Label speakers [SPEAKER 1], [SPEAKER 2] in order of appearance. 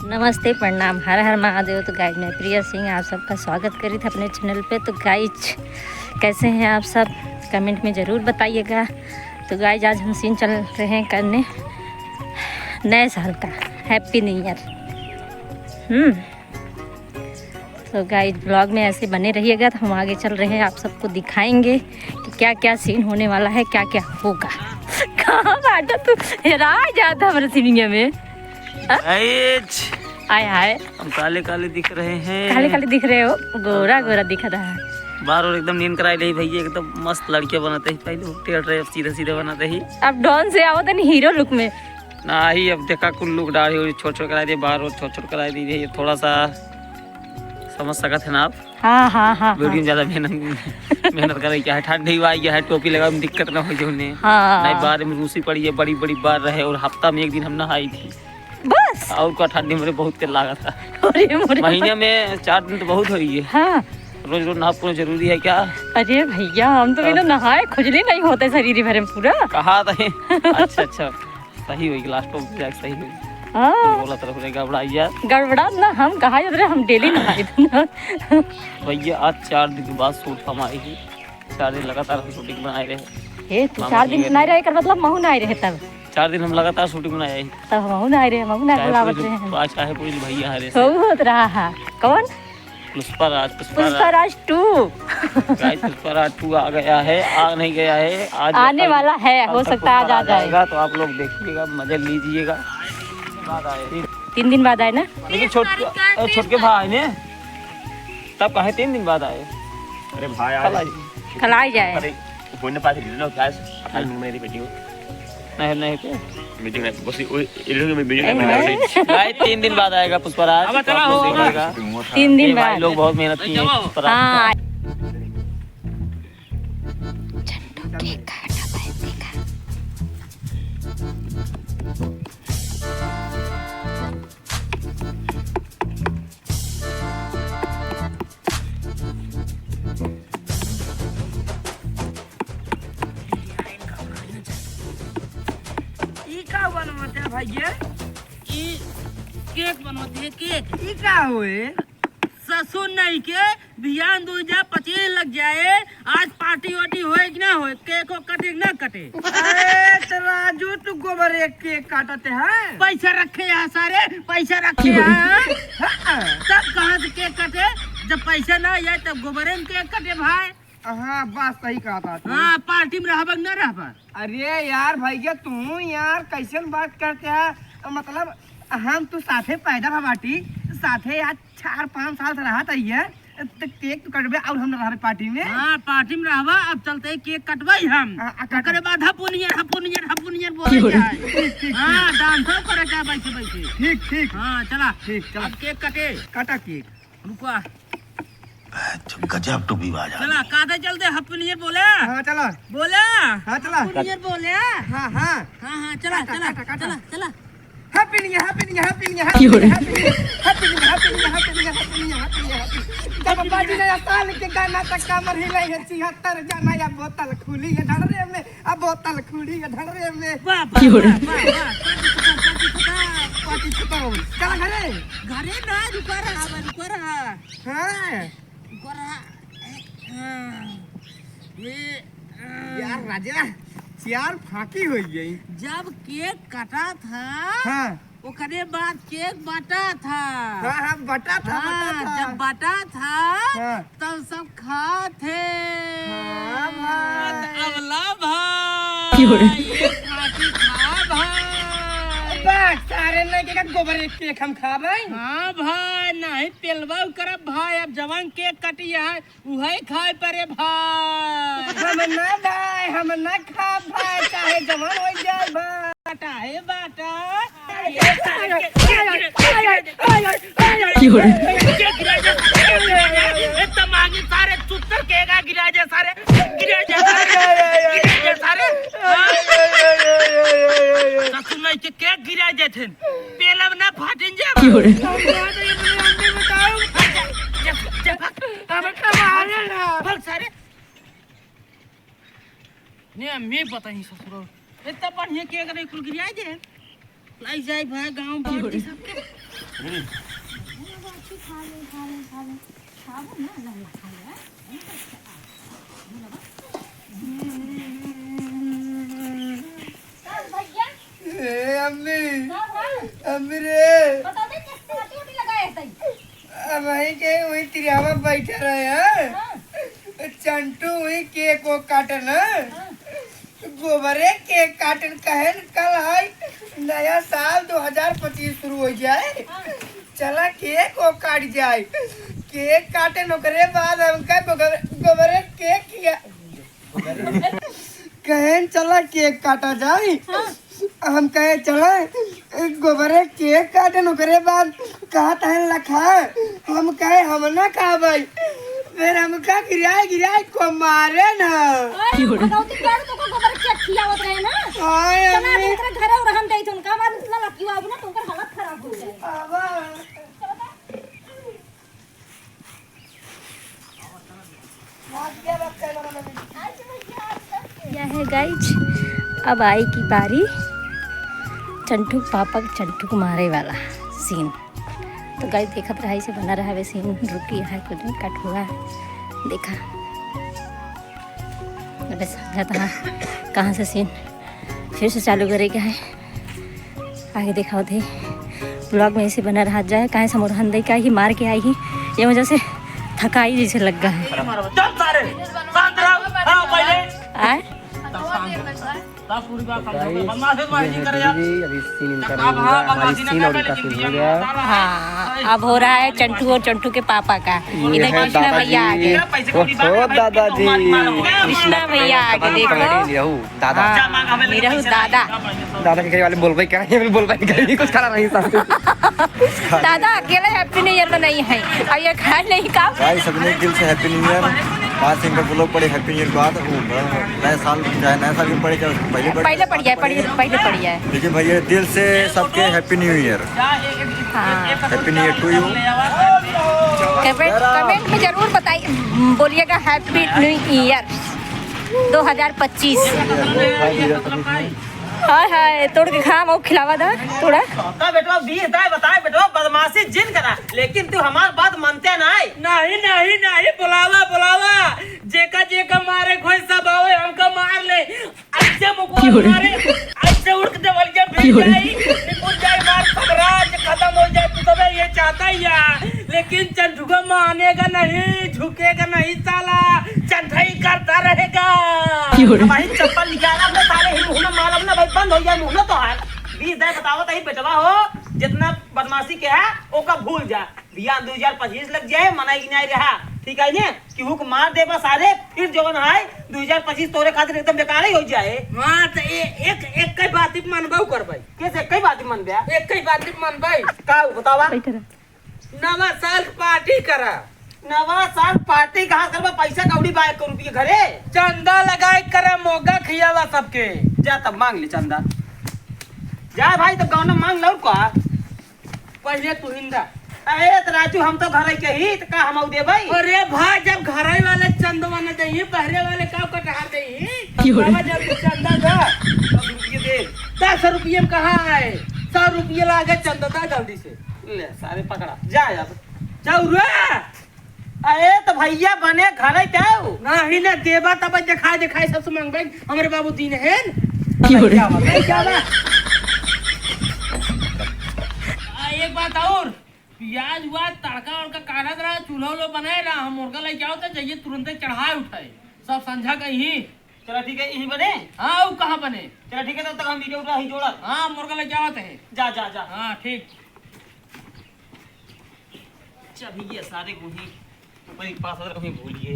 [SPEAKER 1] नमस्ते, प्रणाम, हर हर महादेव। तो गाइज मैं प्रिया सिंह आप सबका स्वागत करी थी अपने चैनल पे। तो गाइज कैसे हैं आप सब, कमेंट में ज़रूर बताइएगा। तो गाइज आज हम सीन चल रहे हैं करने नए साल का, हैप्पी न्यू ईयर। तो गाइज ब्लॉग में ऐसे बने रहिएगा। तो हम आगे चल रहे हैं, आप सबको दिखाएंगे कि क्या क्या सीन होने वाला है, क्या क्या होगा। कहाँ बैठा तू, हेरा जाता हमारे सीनिया में। आए हाय,
[SPEAKER 2] हम काले काले दिख रहे हैं।
[SPEAKER 1] काले काले दिख रहे हो, गोरा गोरा दिख रहा है।
[SPEAKER 2] बार और एकदम नींद कराई रही भैया, एकदम मस्त लड़कियां बनाते ही पहले टेढ़ रहे, सीधे सीधे बनाते ही।
[SPEAKER 1] अब डॉन से आओ तो हीरो लुक में
[SPEAKER 2] ना ही अब देखा कुल लुक दाढ़ी और छोट छोट कराई दिए, बार और छोट छोट कराई दी है। थोड़ा सा समझ सका थे ना आप।
[SPEAKER 1] हाँ हाँ हाँ,
[SPEAKER 2] वीडियो में ज्यादा मेहनत करे क्या है, ठंड ही आई है, टोपी लगा में दिक्कत ना हो जो उन्हें।
[SPEAKER 1] हाँ।
[SPEAKER 2] नहीं बार में रूसी पड़ी है, बड़ी बड़ी बार रहे और हफ्ता में एक दिन हम नहाई थी
[SPEAKER 1] बस।
[SPEAKER 2] और का ठंडी में बहुत तेल लगा था।
[SPEAKER 1] अरे
[SPEAKER 2] महीने में 4 दिन तो बहुत हो रही है।
[SPEAKER 1] हाँ।
[SPEAKER 2] रोज रोज नहाना जरूरी है क्या?
[SPEAKER 1] अरे भैया हम तो बिना नहाए खुजली नहीं होते शरीर भर में पूरा।
[SPEAKER 2] कहा था। अच्छा सही हुई, लास्ट में जाके सही हुई।
[SPEAKER 1] हाँ।
[SPEAKER 2] बोला तरफ ने गड़बड़ाइया
[SPEAKER 1] गड़बड़ा ना, हम कहा जाते रहे, हम डेली नहाए थे ना।
[SPEAKER 2] भैया आज 4 दिन के बाद शूट हम आए ही। 4 दिन लगातार हम शूटिंग बनाए रहे।
[SPEAKER 1] ए तू 4 दिन नहीं रहे कर मतलब महू नहीं रहे तब।
[SPEAKER 2] 4 दिन हम लगातार शूटिंग बनाए ही।
[SPEAKER 1] तब महू नहीं रहे, महू नहीं बुलावत रहे हैं।
[SPEAKER 2] अच्छा है, पूरी भैया हरे
[SPEAKER 1] हो होत रहा है। कौन?
[SPEAKER 2] पुष्पराज 2 गाइस, पुष्पराज 2 आ गया है, आ नहीं गया है, आज
[SPEAKER 1] आने वाला है, हो सकता है आज आ जाएगा।
[SPEAKER 2] तो आप लोग देखिएगा, मजा लीजिएगा।
[SPEAKER 1] 3 दिन बाद आए ना,
[SPEAKER 2] लेकिन छोटके भाई ने तब कहे 3 दिन बाद आए।
[SPEAKER 3] अरे भाई
[SPEAKER 1] कल आ जाए।
[SPEAKER 3] अरे फोन पास लो क्लास आज मेरी बेटी को
[SPEAKER 2] नहीं पे
[SPEAKER 3] मीटिंग है बस ये लोग में मीटिंग है
[SPEAKER 2] भाई 3 दिन बाद आएगा पुष्पराज।
[SPEAKER 1] अब चला हो 3 दिन बाद।
[SPEAKER 2] लोग बहुत मेहनत किए हैं पुष्पराज।
[SPEAKER 1] हाँ।
[SPEAKER 4] का बनवाते हैं भैया?
[SPEAKER 5] केक बनवाते हैं, केक।
[SPEAKER 4] ई का हुए?
[SPEAKER 5] ससुर नहीं के बिहान 2025 लग जाए, आज पार्टी वार्टी होए कि ना होए, केक को कटे ना कटे।
[SPEAKER 4] अरे तो राजू तू गोबर एक केक काटते हैं?
[SPEAKER 5] पैसा रखे यहाँ सारे, पैसा रखे यहाँ। तब कहाँ से केक कटे, जब पैसा ना आए तब गोबरे में केक कटे भाई।
[SPEAKER 4] हाँ बात सही कहा था तू।
[SPEAKER 5] हाँ पार्टी में रहबा ना रहबा।
[SPEAKER 4] अरे यार भैया तू यार कैसे बात करते हैं, मतलब हम तू साथे पैदा भा बाटी, साथे आज 4-5 साल से रहा था ये, तो केक तो कटबे और हम रहा पार्टी में।
[SPEAKER 5] हाँ पार्टी में रहबा, अब चलते केक कटवाई हम। करे बाद हपुनियर बोले जाए। हाँ डांसो करे का बैठे बैठे।
[SPEAKER 4] ठीक
[SPEAKER 5] हाँ चला
[SPEAKER 4] ठीक चला,
[SPEAKER 5] अब केक कटे।
[SPEAKER 4] काटा केक।
[SPEAKER 5] रुको
[SPEAKER 3] गजब टूपी बाजा
[SPEAKER 5] चला काटे चलते, हपुनियर बोले।
[SPEAKER 4] हाँ चला,
[SPEAKER 5] बोले
[SPEAKER 4] हाँ चला,
[SPEAKER 5] हपुनियर बोले।
[SPEAKER 4] हाँ हाँ
[SPEAKER 5] हाँ चला चला चला चला।
[SPEAKER 4] Happy new year, happy new year, happy new year, happy new year, happy new year, happy new year, happy new year, happy new year, happy new year. जब बाजी ने साल के गाना तक कमर हिलाई है, 76 जाना या बोतल खुली है ढंडरे में, अब बोतल खुली है ढंडरे में।
[SPEAKER 5] वाह
[SPEAKER 4] पार्टी छुपाओ, चला घरे।
[SPEAKER 5] घरे ना रुका रहा
[SPEAKER 4] हाँ
[SPEAKER 5] ये
[SPEAKER 4] यार राजा यार फाकी हो गई।
[SPEAKER 5] जब केक कटा था,
[SPEAKER 4] हाँ
[SPEAKER 5] वो करे बाद केक बांटा था।
[SPEAKER 4] हाँ बटा था,
[SPEAKER 5] जब बांटा था
[SPEAKER 4] हाँ।
[SPEAKER 5] तब सब खा थे।
[SPEAKER 4] हाँ भाई।
[SPEAKER 5] अगला भाई ये पार्टी खा भाई।
[SPEAKER 4] बस सारे लड़के का गोबर एक केक हम खा भाई।
[SPEAKER 5] हाँ भाई नहीं पेलवा करब भाई, अब जवान केक कटी है वही खाए परे भाई।
[SPEAKER 4] हम ना खा भाई, चाहे जवान हो जाए भाई।
[SPEAKER 5] बाटा है बाटा। मांगे सारे चुत्तर केगा गिरा जा सारे, गिरा जा सारे। ससुर नहीं के केक गिरा जाते, पेलब ना फाटिन जा। भाग सारे। नहीं मैं पता नहीं ससुर इतना बढ़िया केक नहीं कुल गिरा जे लाई जाए भाई गांव बाटी सबके।
[SPEAKER 4] अम्मी अम्मी रे वही के वही तिरियावा बैठे रहे हैं चंटू वही केक को काटन गोबरे केक काटन कहन कल है नया साल 2025 शुरू हो जाए चला केक को काट जाए केक काटन ओकरे बाद हमका गोबरे केक किया कहन चला केक काटा जाए हम कहे चले गोबरे केक काटन ओकरे बाद कहा तहन लखा हम कहे हम ना खा भाई फिर हम का गिराए को मारे ना हाय अम्मी
[SPEAKER 1] क्या है गाइज, अब आई की बारी चंटू पापा चंटू को मारे वाला सीन। तो गाइज देखा रहा से बना रहा है सीन, रुकी है कुछ नहीं कट हुआ है देखा बस था कहाँ से सीन फिर से चालू करेगा है आगे देखा थे ब्लॉग में ऐसे बना रहा जाए कहाँ से मुरहन दे का ही मार के आई ही ये वजह से थकाई जैसे लग गया है। आए हाँ अब हो रहा है चंटू और चंटू के पापा का। इधर कृष्णा भैया आगे,
[SPEAKER 2] दादाजी
[SPEAKER 1] कृष्णा भैया आगे देखो
[SPEAKER 2] दादा
[SPEAKER 1] मेरा हूँ दादा
[SPEAKER 2] दादा के वाले बोल भाई क्या बोल भाई कुछ खाना नहीं
[SPEAKER 1] दादा अकेले हैप्पी न्यू ईयर में नहीं है और ये खा नहीं का
[SPEAKER 6] भाई सबने दिल से हैप्पी न्यू ईयर। 5 सिंह का लोग पड़े हैप्पी न्यू ईयर बाद नए साल चाहे नए साल में पड़े चाहे
[SPEAKER 1] पहले पड़ जाए
[SPEAKER 6] लेकिन भैया दिल से सबके happy new year. Happy new year to you.
[SPEAKER 1] Comment में जरूर बताइए बोलिएगा हैप्पी न्यू ईयर 2025। हाय हाय तोड़ के खा मो खिलावा दा थोड़ा
[SPEAKER 5] बेटवा 20 दाए बताए बेटवा बदमाशी जिन करा लेकिन तू हमार बात मानते नहीं बुलावा जेका मारे खोई सब आवे हमका मार ले अच्छे मुको मारे अच्छे उड़ के देवलिया भेज जाई निपुट जाए मार खबराज खत्म हो जाए तू तो ये चाहता ही है लेकिन चंटुगा मानेगा नहीं झुकेगा नहीं साला चंठाई करता रहेगा भाई चप्पल निकाला अपने साले ही मुंह में मार अपना भाई बंद हो जाए मुंह तो हाल 20 दाए बताओ तही बेटवा हो जितना बदमाशी के है ओका भूल जा भैया 2025 लग जाए मनाई की नहीं रहा ठीक है ने कि हुक मार दे बस सारे फिर जवन है 2025 तोरे खातिर एकदम बेकार ही हो जाए। हां तो एक कई बात मानबाऊ कर भाई कैसे कई बात मान बे एक कई बात मान भाई का बतावा नवा साल पार्टी करा नवा साल पार्टी कहाँ करवा पैसा कौड़ी बाय कर रुपये घरे चंदा लगाए करे मोगा खियावा सबके जा तब मांग ले चंदा जा भाई तो गाँव में मांग लो का पहले तू हिंदा अरे तो राजू हम तो घर के ही तो का हम दे भाई अरे भाई जब घर वाले चंदवा न दे बहरे वाले का कटा दे जब चंदा दा रुपये दे 10 रुपये में कहाँ आए 100 रुपये लागे चंदा दा जल्दी से ले सारे पकड़ा जा अब जाऊ रे अरे तो भैया बने घर नहीं ना देवा तब दिखाए सब मांगबे हमारे बाबू दीन है एक बात और प्याज हुआ तड़का उड़का काढ़ा रहा चूल्हा बनाए रहा हम मुर्गा लेके आओ तो जाइए तुरंत चढ़ाए उठाए सब संझा कहीं चलो ठीक है यही बने हाँ वो कहाँ बने चलो ठीक है तब तक हम वीडियो ही जोड़ा हाँ मुर्गा लेके आओ है जा हाँ ठीक चलिए सारे को ही पास कहीं भूलिए।